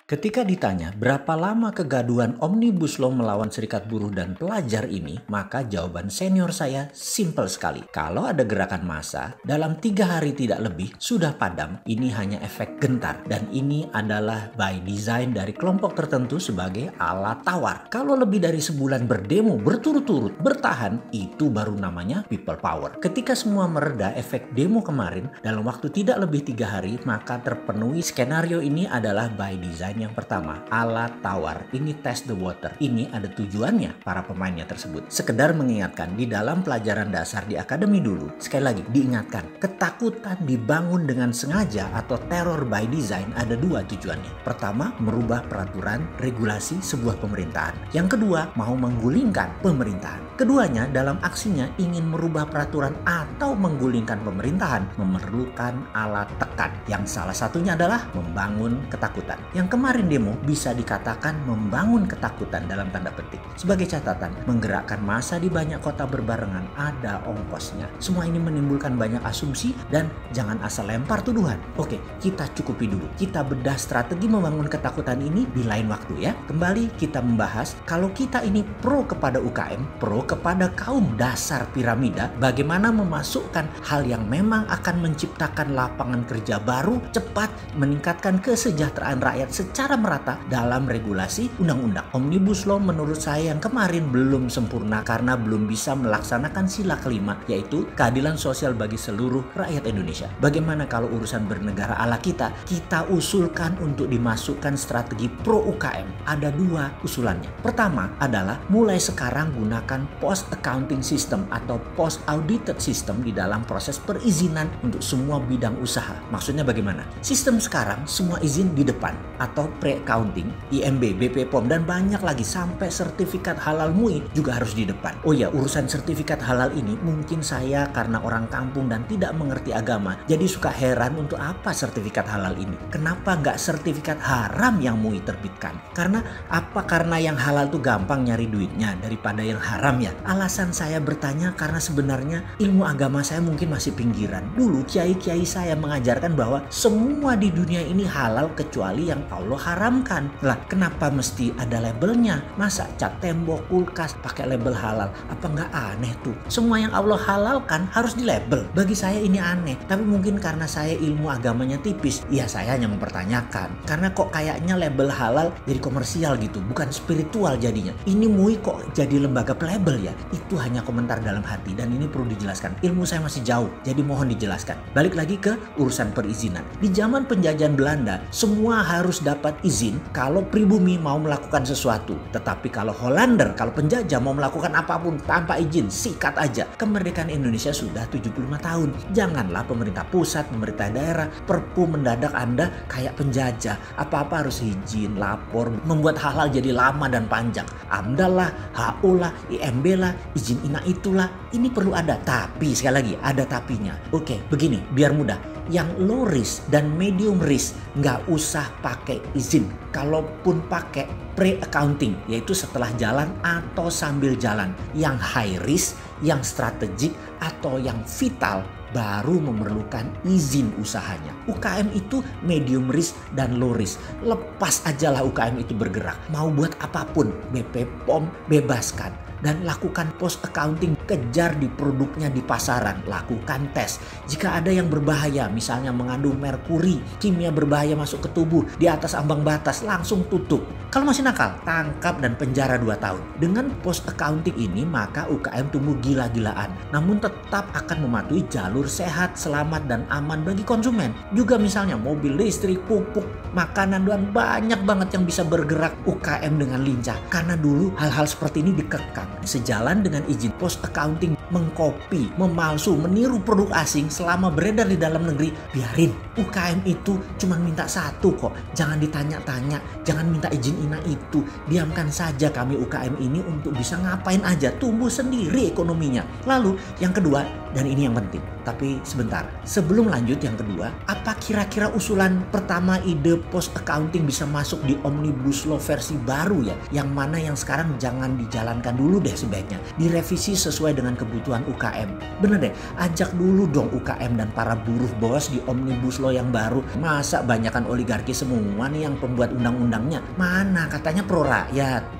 Ketika ditanya berapa lama kegaduhan Omnibus Law melawan serikat buruh dan pelajar ini, maka jawaban senior saya simpel sekali. Kalau ada gerakan massa, dalam 3 hari tidak lebih sudah padam. Ini hanya efek gentar dan ini adalah by design dari kelompok tertentu sebagai alat tawar. Kalau lebih dari sebulan berdemo berturut-turut bertahan, itu baru namanya people power. Ketika semua mereda efek demo kemarin, dalam waktu tidak lebih 3 hari, maka terpenuhi skenario ini adalah by design. Yang pertama, alat tawar. Ini test the water. Ini ada tujuannya para pemainnya tersebut. Sekedar mengingatkan, di dalam pelajaran dasar di akademi dulu, sekali lagi diingatkan, ketakutan dibangun dengan sengaja atau terror by design ada 2 tujuannya. Pertama, merubah peraturan, regulasi sebuah pemerintahan. Yang kedua, mau menggulingkan pemerintahan. Keduanya dalam aksinya ingin merubah peraturan atau menggulingkan pemerintahan memerlukan alat tekan. Yang salah satunya adalah membangun ketakutan. Yang kemarin demo bisa dikatakan membangun ketakutan dalam tanda petik. Sebagai catatan, menggerakkan massa di banyak kota berbarengan ada ongkosnya. Semua ini menimbulkan banyak asumsi dan jangan asal lempar tuduhan. Oke, kita cukupi dulu. Kita bedah strategi membangun ketakutan ini di lain waktu ya. Kembali kita membahas kalau kita ini pro kepada UKM, pro kepada kaum dasar piramida, bagaimana memasukkan hal yang memang akan menciptakan lapangan kerja baru, cepat meningkatkan kesejahteraan rakyat secara merata dalam regulasi undang-undang. Omnibus Law menurut saya yang kemarin belum sempurna karena belum bisa melaksanakan sila kelima, yaitu keadilan sosial bagi seluruh rakyat Indonesia. Bagaimana kalau urusan bernegara ala kita usulkan untuk dimasukkan strategi pro UKM? Ada 2 usulannya. Pertama adalah mulai sekarang gunakan post accounting system atau post audited system di dalam proses perizinan untuk semua bidang usaha. Maksudnya bagaimana? Sistem sekarang semua izin di depan atau pre-accounting, IMB, BP POM dan banyak lagi sampai sertifikat halal MUI juga harus di depan. Oh ya, urusan sertifikat halal ini mungkin saya karena orang kampung dan tidak mengerti agama jadi suka heran untuk apa sertifikat halal ini. Kenapa nggak sertifikat haram yang MUI terbitkan? Karena apa? Karena yang halal tuh gampang nyari duitnya daripada yang haram ya. Alasan saya bertanya karena sebenarnya ilmu agama saya mungkin masih pinggiran. Dulu kiai-kiai saya mengajarkan bahwa semua di dunia ini halal kecuali yang Allah haramkan. Lah, kenapa mesti ada labelnya? Masa cat tembok, kulkas pakai label halal? Apa nggak aneh tuh? Semua yang Allah halalkan harus di label. Bagi saya ini aneh. Tapi mungkin karena saya ilmu agamanya tipis, ya saya hanya mempertanyakan. Karena kok kayaknya label halal jadi komersial gitu, bukan spiritual jadinya. Ini MUI kok jadi lembaga pelabel ya? Itu hanya komentar dalam hati dan ini perlu dijelaskan. Ilmu saya masih jauh, jadi mohon dijelaskan. Balik lagi ke urusan perizinan. Di zaman penjajahan Belanda, semua harus dapat izin kalau pribumi mau melakukan sesuatu. Tetapi kalau Hollander, kalau penjajah mau melakukan apapun tanpa izin, sikat aja. Kemerdekaan Indonesia sudah 75 tahun. Janganlah pemerintah pusat, pemerintah daerah, perpu mendadak Anda kayak penjajah. Apa-apa harus izin, lapor, membuat hal-hal jadi lama dan panjang. AMDAL lah, HO lah, IMB lah, izin ina itulah. Ini perlu ada. Tapi sekali lagi ada tapinya. Oke, begini biar mudah. Yang low risk dan medium risk nggak usah pakai izin. Kalaupun pakai pre-accounting, yaitu setelah jalan atau sambil jalan. Yang high risk, yang strategik atau yang vital baru memerlukan izin usahanya. UKM itu medium risk dan low risk. Lepas ajalah UKM itu bergerak. Mau buat apapun, BP POM bebaskan. Dan lakukan post accounting, kejar di produknya di pasaran, lakukan tes. Jika ada yang berbahaya, misalnya mengandung merkuri, kimia berbahaya masuk ke tubuh di atas ambang batas, langsung tutup. Kalau masih nakal, tangkap dan penjara 2 tahun. Dengan post accounting ini, maka UKM tumbuh gila-gilaan. Namun tetap akan mematuhi jalur sehat, selamat, dan aman bagi konsumen. Juga misalnya mobil listrik, pupuk, makanan, dan banyak banget yang bisa bergerak UKM dengan lincah. Karena dulu hal-hal seperti ini dikekang. Sejalan dengan izin post accounting, mengkopi, memalsu, meniru produk asing selama beredar di dalam negeri, biarin. UKM itu cuma minta satu kok, jangan ditanya-tanya, jangan minta izin ina itu. Diamkan saja kami UKM ini untuk bisa ngapain aja, tumbuh sendiri ekonominya. Lalu yang kedua, Dan ini yang penting. Tapi sebentar, sebelum lanjut yang kedua, apa kira-kira usulan pertama ide post accounting bisa masuk di Omnibus Law versi baru ya? Yang mana yang sekarang jangan dijalankan dulu deh sebaiknya. Direvisi sesuai dengan kebutuhan UKM. Bener deh, ajak dulu dong UKM dan para buruh bos di Omnibus Law yang baru. Masa banyakan oligarki semua nih yang pembuat undang-undangnya? Mana katanya pro rakyat.